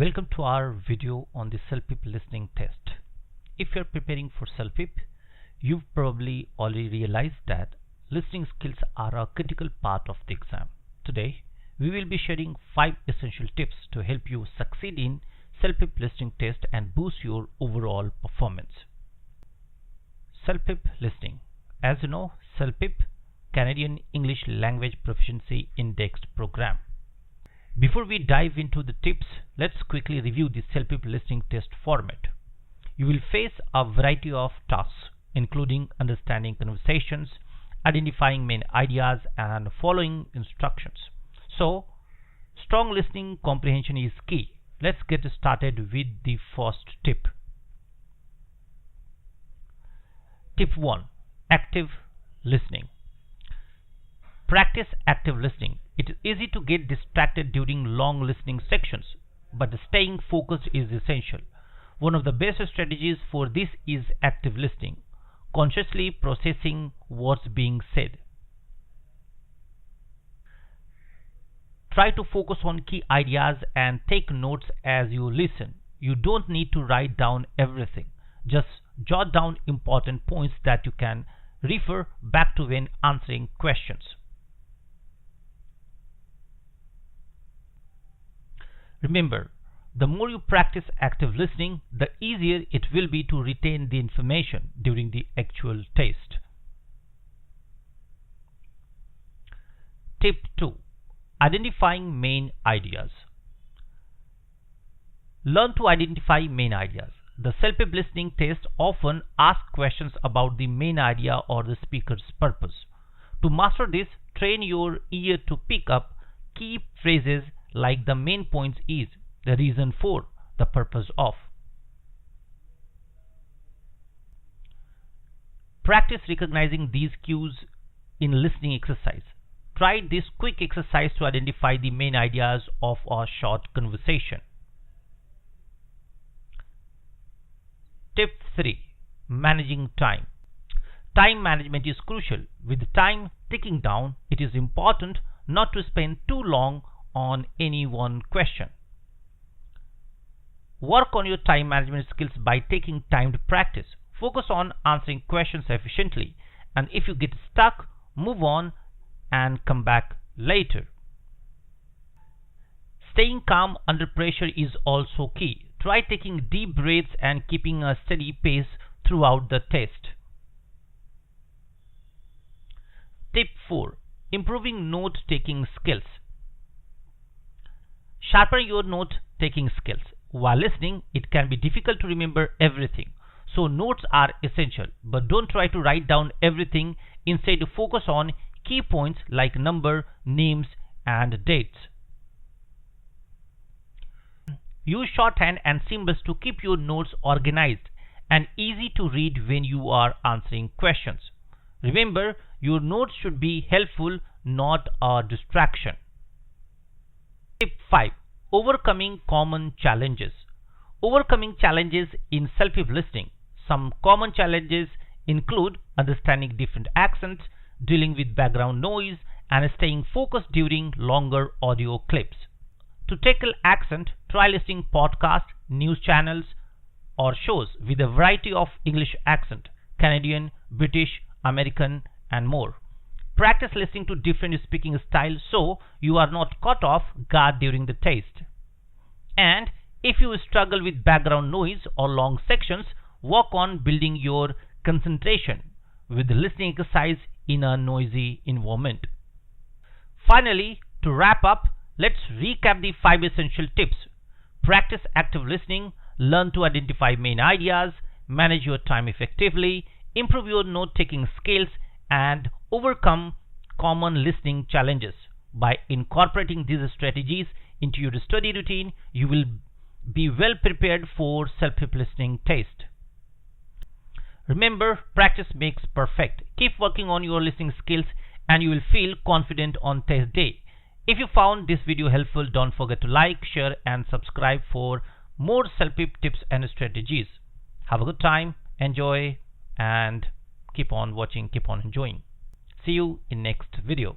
Welcome to our video on the CELPIP listening test. If you're preparing for CELPIP, you've probably already realized that listening skills are a critical part of the exam. Today, we will be sharing 5 essential tips to help you succeed in CELPIP listening test and boost your overall performance. CELPIP listening. As you know, CELPIP, Canadian English Language Proficiency Indexed Program. Before we dive into the tips, let's quickly review the CELPIP listening test format. You will face a variety of tasks, including understanding conversations, identifying main ideas, and following instructions. So, strong listening comprehension is key. Let's get started with the first tip. Tip 1. Active listening. Practice active listening. It is easy to get distracted during long listening sections, but staying focused is essential. One of the best strategies for this is active listening, consciously processing what's being said. Try to focus on key ideas and take notes as you listen. You don't need to write down everything. Just jot down important points that you can refer back to when answering questions. Remember, the more you practice active listening, the easier it will be to retain the information during the actual test. Tip 2. Identifying main ideas. Learn to identify main ideas. The CELPIP listening test often asks questions about the main idea or the speaker's purpose. To master this, train your ear to pick up key phrases like the main points is, the reason for, the purpose of. Practice recognizing these cues in listening exercise. Try this quick exercise to identify the main ideas of a short conversation. Tip 3. Managing time. Time management is crucial. With time ticking down, it is important not to spend too long on any one question. Work on your time management skills by taking timed practice. Focus on answering questions efficiently, and if you get stuck, move on and come back later. Staying calm under pressure is also key. Try taking deep breaths and keeping a steady pace throughout the test. Tip 4. Improving note-taking skills. Sharpen your note-taking skills. While listening, it can be difficult to remember everything, so notes are essential, but don't try to write down everything. Instead, focus on key points like number, names, and dates. Use shorthand and symbols to keep your notes organized and easy to read when you are answering questions. Remember, your notes should be helpful, not a distraction. Tip 5. Overcoming common challenges. Overcoming challenges in CELPIP listening. Some common challenges include understanding different accents, dealing with background noise, and staying focused during longer audio clips. To tackle accent, try listening podcasts, news channels, or shows with a variety of English accent, Canadian, British, American, and more. Practice listening to different speaking styles so you are not caught off guard during the test. And if you struggle with background noise or long sections, work on building your concentration with the listening exercise in a noisy environment. Finally, to wrap up, let's recap the 5 essential tips. Practice active listening, learn to identify main ideas, manage your time effectively, improve your note-taking skills, and overcome common listening challenges. By incorporating these strategies into your study routine, you will be well prepared for CELPIP listening test. Remember, practice makes perfect. Keep working on your listening skills and you will feel confident on test day. If you found this video helpful, don't forget to like, share, and subscribe for more CELPIP tips and strategies. Have a good time, enjoy, and keep on watching, keep on enjoying. See you in next video.